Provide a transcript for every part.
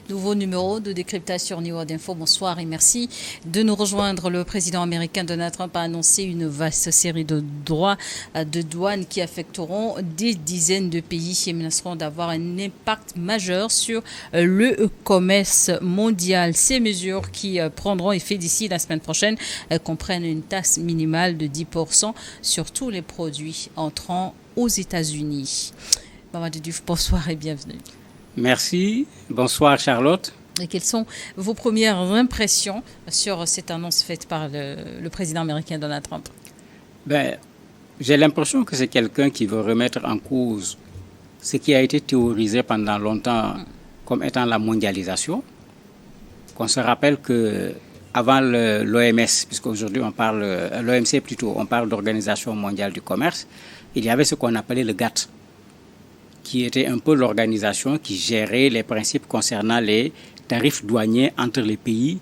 Nouveau numéro de décryptation New Info. Bonsoir et merci de nous rejoindre. Le président américain Donald Trump a annoncé une vaste série de droits de douane qui affecteront des dizaines de pays et menaceront d'avoir un impact majeur sur le commerce mondial. Ces mesures qui prendront effet d'ici la semaine prochaine comprennent une taxe minimale de 10% sur tous les produits entrant aux États-Unis. Mamadou Diouf, bonsoir et bienvenue. Merci. Bonsoir Charlotte. Et quelles sont vos premières impressions sur cette annonce faite par le président américain Donald Trump? J'ai l'impression que c'est quelqu'un qui veut remettre en cause ce qui a été théorisé pendant longtemps comme étant la mondialisation. Qu'on se rappelle que avant l'OMS, puisqu'aujourd'hui on parle, l'OMC plutôt, on parle d'Organisation mondiale du commerce, il y avait ce qu'on appelait le GATT, qui était un peu l'organisation qui gérait les principes concernant les tarifs douaniers entre les pays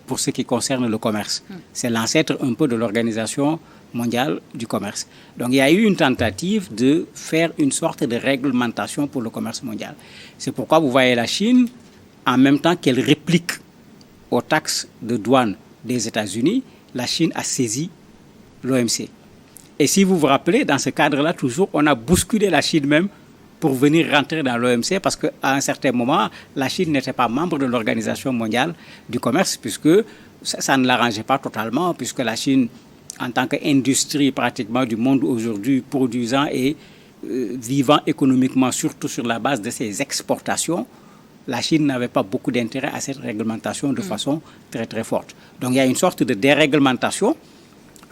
pour ce qui concerne le commerce. C'est l'ancêtre un peu de l'Organisation mondiale du commerce. Donc il y a eu une tentative de faire une sorte de réglementation pour le commerce mondial. C'est pourquoi vous voyez la Chine, en même temps qu'elle réplique aux taxes de douane des États-Unis, la Chine a saisi l'OMC. Et si vous vous rappelez, dans ce cadre-là, toujours, on a bousculé la Chine même pour venir rentrer dans l'OMC parce qu'à un certain moment, la Chine n'était pas membre de l'Organisation mondiale du commerce puisque ça ne l'arrangeait pas totalement, puisque la Chine, en tant qu'industrie pratiquement du monde aujourd'hui, produisant et vivant économiquement, surtout sur la base de ses exportations, la Chine n'avait pas beaucoup d'intérêt à cette réglementation de façon très très forte. Donc il y a une sorte de déréglementation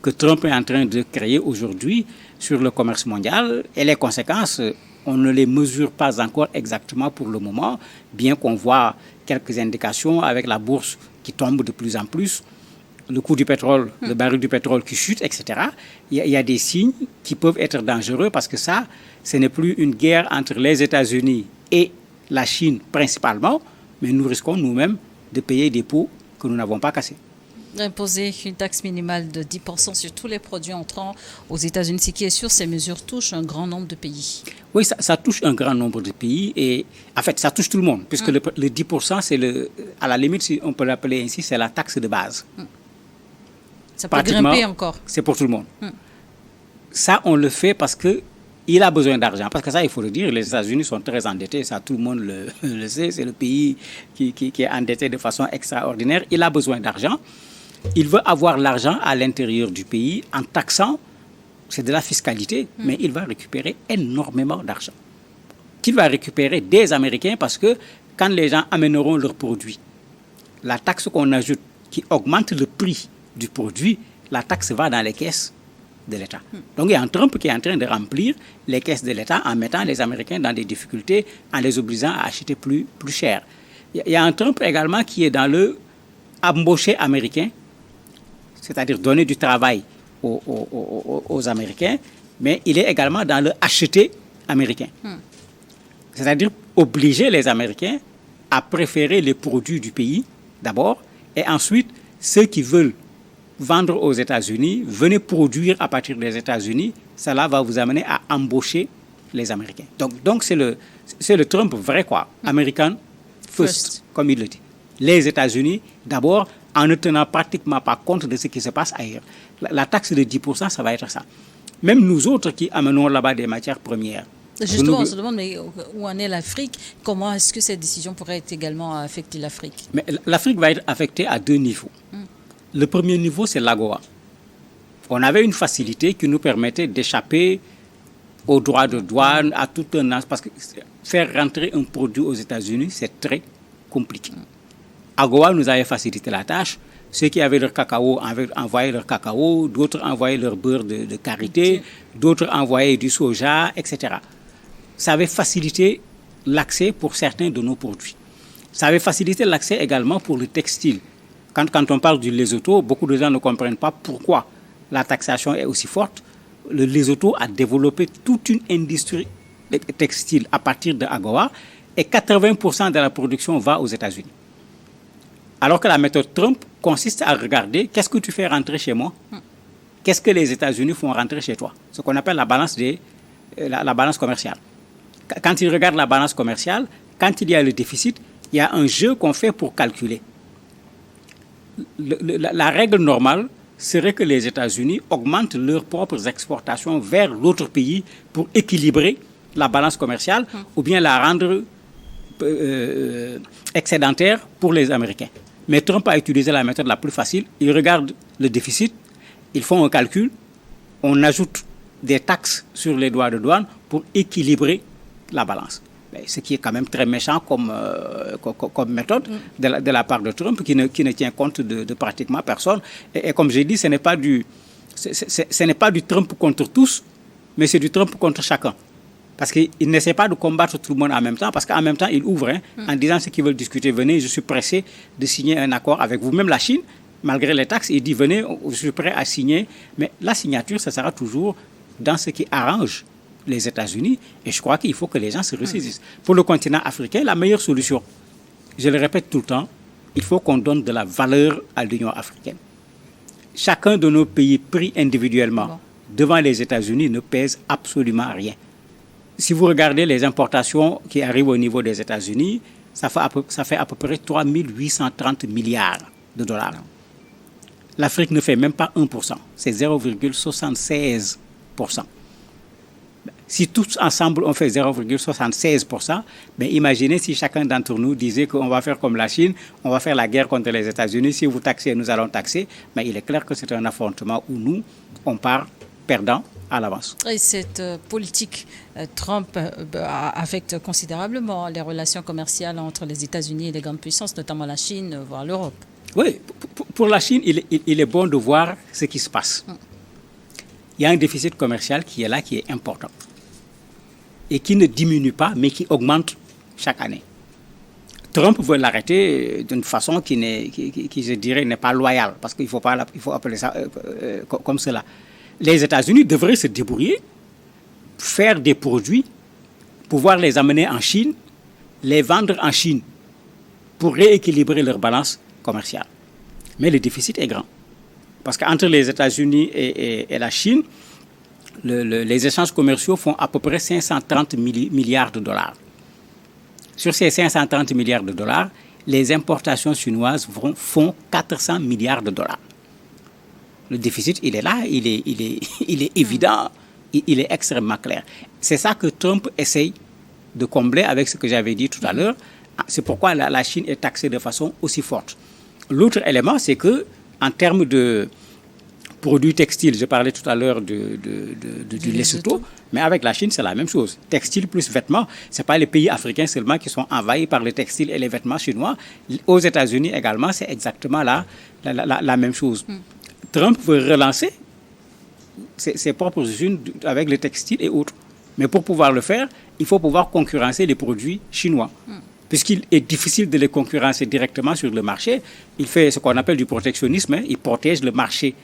que Trump est en train de créer aujourd'hui sur le commerce mondial et les conséquences, on ne les mesure pas encore exactement pour le moment, bien qu'on voit quelques indications avec la bourse qui tombe de plus en plus, le coût du pétrole, le baril du pétrole qui chute, etc. Il y a des signes qui peuvent être dangereux parce que ça, ce n'est plus une guerre entre les États-Unis et la Chine principalement, mais nous risquons nous-mêmes de payer des pots que nous n'avons pas cassés. Imposer une taxe minimale de 10% sur tous les produits entrant aux États-Unis. Ce qui est sûr, ces mesures touchent un grand nombre de pays. Oui, ça touche un grand nombre de pays et en fait, ça touche tout le monde puisque le 10%, c'est à la limite, si on peut l'appeler ainsi, c'est la taxe de base. Ça peut grimper encore. C'est pour tout le monde. Ça, on le fait parce qu'il a besoin d'argent. Parce que ça, il faut le dire, les États-Unis sont très endettés. Ça, tout le monde le sait. C'est le pays qui est endetté de façon extraordinaire. Il a besoin d'argent. Il veut avoir l'argent à l'intérieur du pays en taxant, c'est de la fiscalité, mais il va récupérer énormément d'argent. Qu'il va récupérer des Américains parce que quand les gens amèneront leurs produits, la taxe qu'on ajoute qui augmente le prix du produit, la taxe va dans les caisses de l'État. Donc il y a un Trump qui est en train de remplir les caisses de l'État en mettant les Américains dans des difficultés, en les obligeant à acheter plus cher. Il y a un Trump également qui est dans le embaucher américain, c'est-à-dire donner du travail aux Américains, mais il est également dans le acheter américain. C'est-à-dire obliger les Américains à préférer les produits du pays d'abord, et ensuite ceux qui veulent vendre aux États-Unis, venez produire à partir des États-Unis, cela va vous amener à embaucher les Américains. Donc c'est le Trump vrai quoi, American first, comme il le dit. Les États-Unis d'abord, en ne tenant pratiquement pas compte de ce qui se passe ailleurs. La taxe de 10%, ça va être ça. Même nous autres qui amenons là-bas des matières premières. Justement, on se demande, mais où en est l'Afrique? Comment est-ce que cette décision pourrait également affecter l'Afrique? Mais l'Afrique va être affectée à deux niveaux. Le premier niveau, c'est l'AGOA. On avait une facilité qui nous permettait d'échapper aux droits de douane, à tout un an, parce que faire rentrer un produit aux États-Unis, c'est très compliqué. AGOA nous avait facilité la tâche. Ceux qui avaient leur cacao envoyaient leur cacao, d'autres envoyaient leur beurre de karité, d'autres envoyaient du soja, etc. Ça avait facilité l'accès pour certains de nos produits. Ça avait facilité l'accès également pour le textile. Quand on parle du Lesotho, beaucoup de gens ne comprennent pas pourquoi la taxation est aussi forte. Le Lesotho a développé toute une industrie textile à partir de AGOA et 80% de la production va aux États-Unis. Alors que la méthode Trump consiste à regarder qu'est-ce que tu fais rentrer chez moi, qu'est-ce que les États-Unis font rentrer chez toi, ce qu'on appelle la balance commerciale. Quand il regarde la balance commerciale, quand il y a le déficit, il il y a un jeu qu'on fait pour calculer. La règle normale serait que les États-Unis augmentent leurs propres exportations vers l'autre pays pour équilibrer la balance commerciale ou bien la rendre excédentaire pour les Américains. Mais Trump a utilisé la méthode la plus facile. Il regarde le déficit, ils font un calcul, on ajoute des taxes sur les droits de douane pour équilibrer la balance. Ce qui est quand même très méchant comme méthode de la part de Trump, qui ne tient compte de pratiquement personne. Et comme j'ai dit, ce n'est pas du Trump contre tous, mais c'est du Trump contre chacun. Parce qu'il n'essaie pas de combattre tout le monde en même temps, parce qu'en même temps, il ouvre en disant ceux qui veulent discuter, venez, je suis pressé de signer un accord avec vous. Même la Chine, malgré les taxes, il dit, venez, je suis prêt à signer. Mais la signature, ça sera toujours dans ce qui arrange les États-Unis, et je crois qu'il faut que les gens se ressaisissent. Pour le continent africain, la meilleure solution, je le répète tout le temps, il faut qu'on donne de la valeur à l'Union africaine. Chacun de nos pays pris individuellement devant les États-Unis ne pèse absolument rien. Si vous regardez les importations qui arrivent au niveau des États-Unis, ça fait à peu près 3 830 milliards de dollars. L'Afrique ne fait même pas 1%, c'est 0,76%. Si tous ensemble on fait 0,76%, ben imaginez si chacun d'entre nous disait qu'on va faire comme la Chine, on va faire la guerre contre les États-Unis, si vous taxez, nous allons taxer, mais il est clair que c'est un affrontement où nous, on part perdant à l'avance. Et cette politique Trump affecte considérablement les relations commerciales entre les États-Unis et les grandes puissances, notamment la Chine, voire l'Europe. Oui, pour la Chine, il est bon de voir ce qui se passe. Il y a un déficit commercial qui est là, qui est important. Et qui ne diminue pas, mais qui augmente chaque année. Trump veut l'arrêter d'une façon qui, je dirais, n'est pas loyale, parce qu'il faut appeler ça comme cela. Les États-Unis devraient se débrouiller, faire des produits, pouvoir les amener en Chine, les vendre en Chine, pour rééquilibrer leur balance commerciale. Mais le déficit est grand. Parce qu'entre les États-Unis et la Chine, les échanges commerciaux font à peu près 530 milliards de dollars. Sur ces 530 milliards de dollars, les importations chinoises font 400 milliards de dollars. Le déficit, il est là, il est évident, il est extrêmement clair. C'est ça que Trump essaye de combler avec ce que j'avais dit tout à l'heure. C'est pourquoi la Chine est taxée de façon aussi forte. L'autre élément, c'est que en termes de produits textiles, je parlais tout à l'heure du Lesotho, mais avec la Chine, c'est la même chose. Textile plus vêtements, ce n'est pas les pays africains seulement qui sont envahis par les textiles et les vêtements chinois. Aux États-Unis également, c'est exactement la même chose. Trump veut relancer ses propres usines avec les textiles et autres. Mais pour pouvoir le faire, il faut pouvoir concurrencer les produits chinois. Puisqu'il est difficile de les concurrencer directement sur le marché, il fait ce qu'on appelle du protectionnisme. Il protège le marché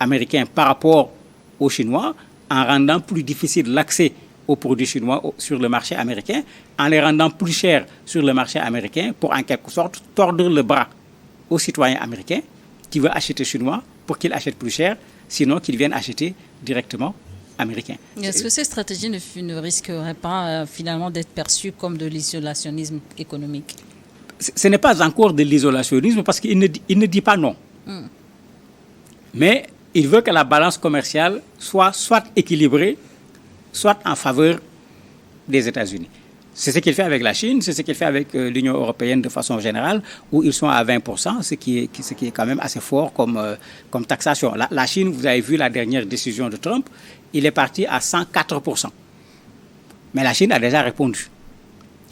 américain par rapport aux Chinois en rendant plus difficile l'accès aux produits chinois sur le marché américain, en les rendant plus chers sur le marché américain pour en quelque sorte tordre le bras aux citoyens américains qui veulent acheter chinois pour qu'ils achètent plus cher, sinon qu'ils viennent acheter directement américain. Est-ce que ces stratégies ne risqueraient pas finalement d'être perçues comme de l'isolationnisme économique? Ce n'est pas encore de l'isolationnisme parce qu'il ne dit pas non. Mais il veut que la balance commerciale soit équilibrée, soit en faveur des États-Unis. C'est ce qu'il fait avec la Chine, c'est ce qu'il fait avec l'Union européenne de façon générale, où ils sont à 20%, ce qui est quand même assez fort comme taxation. La Chine, vous avez vu la dernière décision de Trump, il est parti à 104%. Mais la Chine a déjà répondu.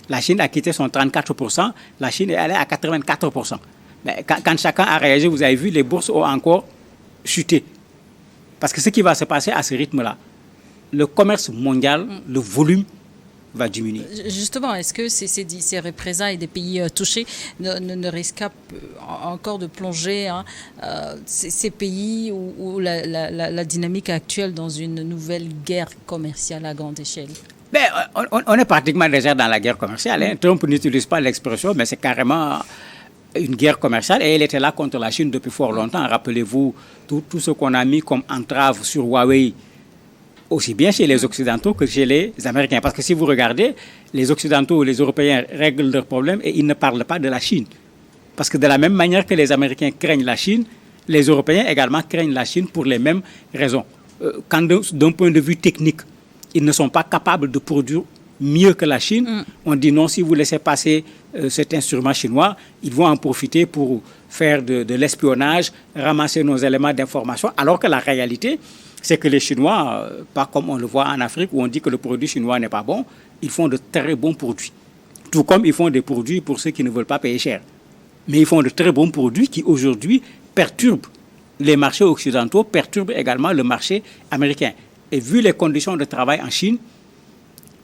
La Chine a quitté son 34%, la Chine est allée à 84%. Mais quand chacun a réagi, vous avez vu, les bourses ont encore chuté. Parce que ce qui va se passer à ce rythme-là, le commerce mondial, le volume va diminuer. Justement, est-ce que ces représailles des pays touchés ne risquent pas encore de plonger ces pays où la dynamique actuelle dans une nouvelle guerre commerciale à grande échelle? On est pratiquement déjà dans la guerre commerciale. Trump n'utilise pas l'expression, mais c'est carrément une guerre commerciale. Et elle était là contre la Chine depuis fort longtemps. Rappelez-vous tout ce qu'on a mis comme entrave sur Huawei aussi bien chez les Occidentaux que chez les Américains. Parce que si vous regardez, les Occidentaux ou les Européens règlent leurs problèmes et ils ne parlent pas de la Chine. Parce que de la même manière que les Américains craignent la Chine, les Européens également craignent la Chine pour les mêmes raisons. Quand d'un point de vue technique, ils ne sont pas capables de produire mieux que la Chine, on dit non, si vous laissez passer cet instrument chinois, ils vont en profiter pour faire de l'espionnage, ramasser nos éléments d'information, alors que la réalité, c'est que les Chinois, pas comme on le voit en Afrique où on dit que le produit chinois n'est pas bon, ils font de très bons produits. Tout comme ils font des produits pour ceux qui ne veulent pas payer cher. Mais ils font de très bons produits qui aujourd'hui perturbent les marchés occidentaux, perturbent également le marché américain. Et vu les conditions de travail en Chine,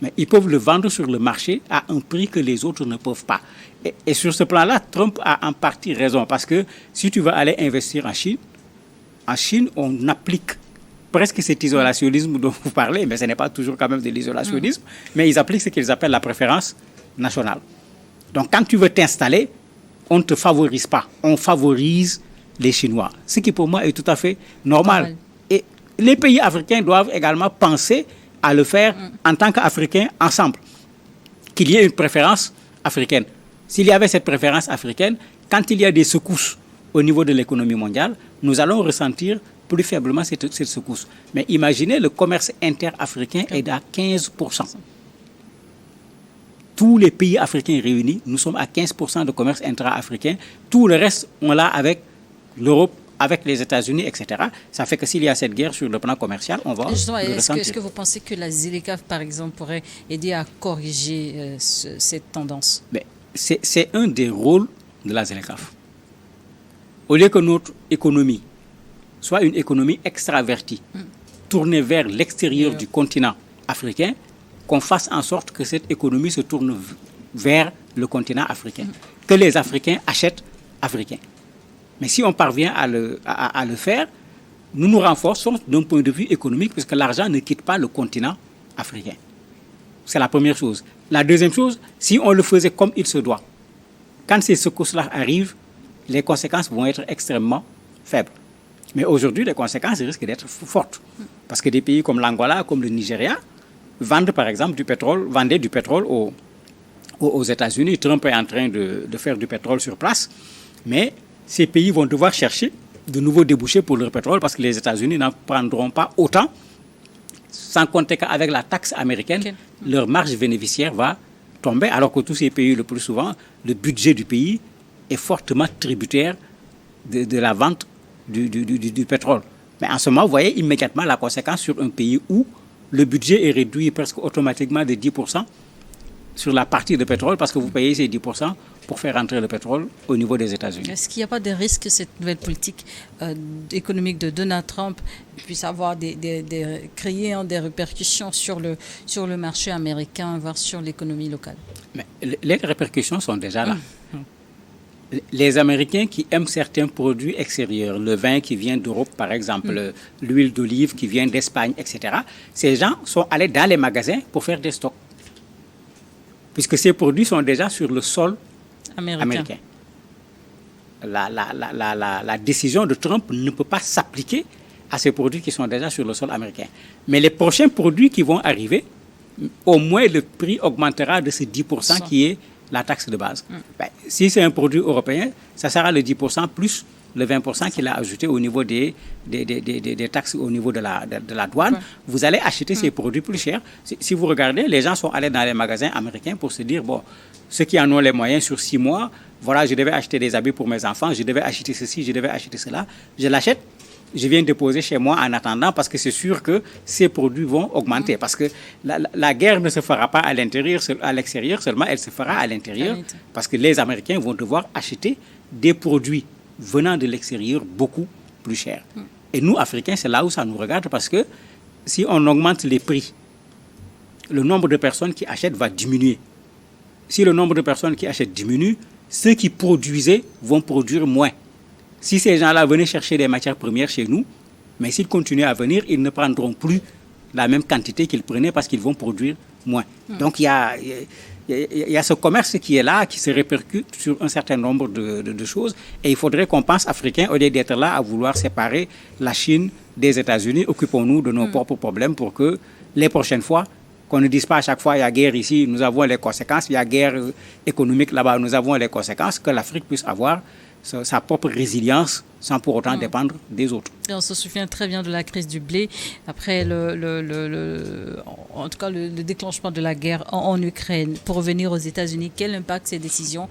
mais ils peuvent le vendre sur le marché à un prix que les autres ne peuvent pas. Et sur ce plan-là, Trump a en partie raison. Parce que si tu veux aller investir en Chine, on applique presque cet isolationnisme dont vous parlez, mais ce n'est pas toujours quand même de l'isolationnisme, mais ils appliquent ce qu'ils appellent la préférence nationale. Donc quand tu veux t'installer, on ne te favorise pas, on favorise les Chinois. Ce qui pour moi est tout à fait normal. Et les pays africains doivent également penser à le faire en tant qu'Africains ensemble. Qu'il y ait une préférence africaine. S'il y avait cette préférence africaine, quand il y a des secousses au niveau de l'économie mondiale, nous allons ressentir plus faiblement cette secousse. Mais imaginez, le commerce interafricain est à 15%. Tous les pays africains réunis, nous sommes à 15% de commerce intra-africain. Tout le reste, on l'a avec l'Europe, avec les États-Unis, etc. Ça fait que s'il y a cette guerre sur le plan commercial, on va le ressentir. Est-ce que vous pensez que la ZLECAf, par exemple, pourrait aider à corriger cette tendance? Mais c'est un des rôles de la ZLECAf. Au lieu que notre économie soit une économie extravertie, tournée vers l'extérieur du continent africain, qu'on fasse en sorte que cette économie se tourne vers le continent africain, que les Africains achètent africains. Mais si on parvient à le faire, nous nous renforçons d'un point de vue économique puisque l'argent ne quitte pas le continent africain. C'est la première chose. La deuxième chose, si on le faisait comme il se doit, quand ces secousses-là arrivent, les conséquences vont être extrêmement faibles. Mais aujourd'hui, les conséquences risquent d'être fortes. Parce que des pays comme l'Angola, comme le Nigeria, vendent par exemple vendaient du pétrole aux États-Unis. Trump est en train de faire du pétrole sur place. Mais ces pays vont devoir chercher de nouveaux débouchés pour leur pétrole parce que les États-Unis n'en prendront pas autant. Sans compter qu'avec la taxe américaine, leur marge bénéficiaire va tomber. Alors que tous ces pays, le plus souvent, le budget du pays est fortement tributaire de la vente du pétrole. Mais en ce moment, vous voyez immédiatement la conséquence sur un pays où le budget est réduit presque automatiquement de 10% sur la partie de pétrole parce que vous payez ces 10% pour faire entrer le pétrole au niveau des États-Unis. Est-ce qu'il n'y a pas de risque que cette nouvelle politique économique de Donald Trump puisse avoir créer des répercussions sur le marché américain, voire sur l'économie locale? Mais les répercussions sont déjà là. Les Américains qui aiment certains produits extérieurs, le vin qui vient d'Europe par exemple, l'huile d'olive qui vient d'Espagne, etc., ces gens sont allés dans les magasins pour faire des stocks. Puisque ces produits sont déjà sur le sol américain. La décision de Trump ne peut pas s'appliquer à ces produits qui sont déjà sur le sol américain. Mais les prochains produits qui vont arriver, au moins le prix augmentera de ce 10% qui est la taxe de base. Ben, si c'est un produit européen, ça sera le 10% plus le 20% qu'il a ajouté au niveau des taxes au niveau de la douane. Vous allez acheter ces produits plus chers. Si vous regardez, les gens sont allés dans les magasins américains pour se dire, bon, ceux qui en ont les moyens sur 6 mois, voilà, je devais acheter des habits pour mes enfants, je devais acheter ceci, je devais acheter cela. Je l'achète, je viens déposer chez moi en attendant parce que c'est sûr que ces produits vont augmenter. Parce que la guerre ne se fera pas à l'extérieur seulement, elle se fera à l'intérieur. Parce que les Américains vont devoir acheter des produits venant de l'extérieur beaucoup plus cher. Et nous, Africains, c'est là où ça nous regarde parce que si on augmente les prix, le nombre de personnes qui achètent va diminuer. Si le nombre de personnes qui achètent diminue, ceux qui produisaient vont produire moins. Si ces gens-là venaient chercher des matières premières chez nous, mais s'ils continuent à venir, ils ne prendront plus la même quantité qu'ils prenaient parce qu'ils vont produire moins. Donc il y a ce commerce qui est là, qui se répercute sur un certain nombre de choses. Et il faudrait qu'on pense africain, au lieu d'être là à vouloir séparer la Chine des États-Unis, occupons-nous de nos propres problèmes pour que les prochaines fois, qu'on ne dise pas à chaque fois, il y a guerre ici, nous avons les conséquences, il y a guerre économique là-bas, nous avons les conséquences, que l'Afrique puisse avoir sa propre résilience sans pour autant dépendre des autres. Et on se souvient très bien de la crise du blé, après en tout cas le déclenchement de la guerre en Ukraine. Pour revenir aux États-Unis, quel impact ces décisions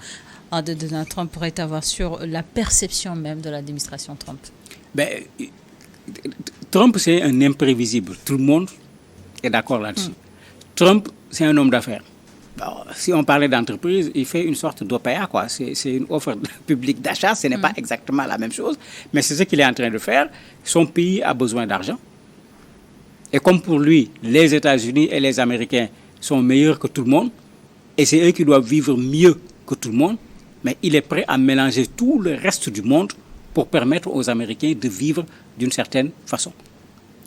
de Donald Trump pourraient avoir sur la perception même de l'administration Trump? Trump, c'est un imprévisible. Tout le monde est d'accord là-dessus. Trump, c'est un homme d'affaires. Si on parlait d'entreprise, il fait une sorte d'OPA, quoi. C'est une offre publique d'achat, ce n'est pas exactement la même chose, mais c'est ce qu'il est en train de faire. Son pays a besoin d'argent. Et comme pour lui, les États-Unis et les Américains sont meilleurs que tout le monde, et c'est eux qui doivent vivre mieux que tout le monde, mais il est prêt à mélanger tout le reste du monde pour permettre aux Américains de vivre d'une certaine façon.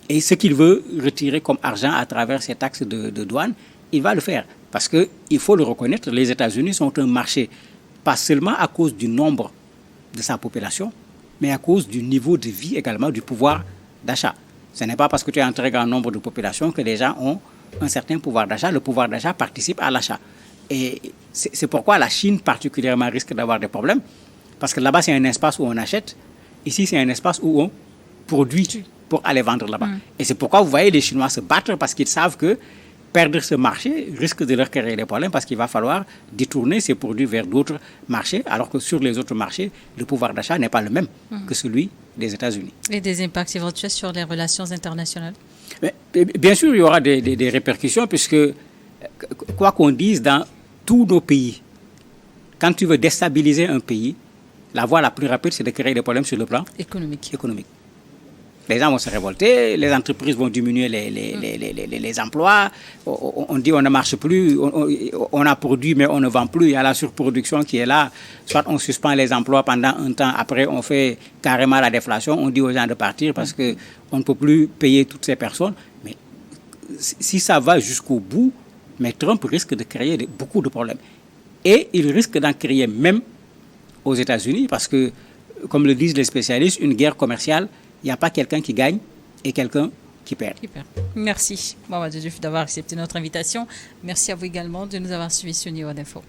Et ce qu'il veut retirer comme argent à travers ces taxes de douane, il va le faire. Parce qu'il faut le reconnaître, les États-Unis sont un marché, pas seulement à cause du nombre de sa population, mais à cause du niveau de vie également, du pouvoir d'achat. Ce n'est pas parce que tu as un très grand nombre de populations que les gens ont un certain pouvoir d'achat. Le pouvoir d'achat participe à l'achat. Et c'est pourquoi la Chine particulièrement risque d'avoir des problèmes. Parce que là-bas, c'est un espace où on achète. Ici, c'est un espace où on produit pour aller vendre là-bas. Et c'est pourquoi vous voyez les Chinois se battre parce qu'ils savent que perdre ce marché risque de leur créer des problèmes parce qu'il va falloir détourner ces produits vers d'autres marchés, alors que sur les autres marchés, le pouvoir d'achat n'est pas le même que celui des États-Unis. Et des impacts éventuels sur les relations internationales? Mais, bien sûr, il y aura des répercussions puisque, quoi qu'on dise, dans tous nos pays, quand tu veux déstabiliser un pays, la voie la plus rapide, c'est de créer des problèmes sur le plan économique. Les gens vont se révolter, les entreprises vont diminuer les emplois, on dit on ne marche plus, on a produit mais on ne vend plus, il y a la surproduction qui est là, soit on suspend les emplois pendant un temps, après on fait carrément la déflation, on dit aux gens de partir parce qu'on ne peut plus payer toutes ces personnes. Mais si ça va jusqu'au bout, mais Trump risque de créer beaucoup de problèmes. Et il risque d'en créer même aux États-Unis parce que, comme le disent les spécialistes, une guerre commerciale, il n'y a pas quelqu'un qui gagne et quelqu'un qui perd. Merci, Mamadou Diouf, d'avoir accepté notre invitation. Merci à vous également de nous avoir suivis sur Niveau d'Info.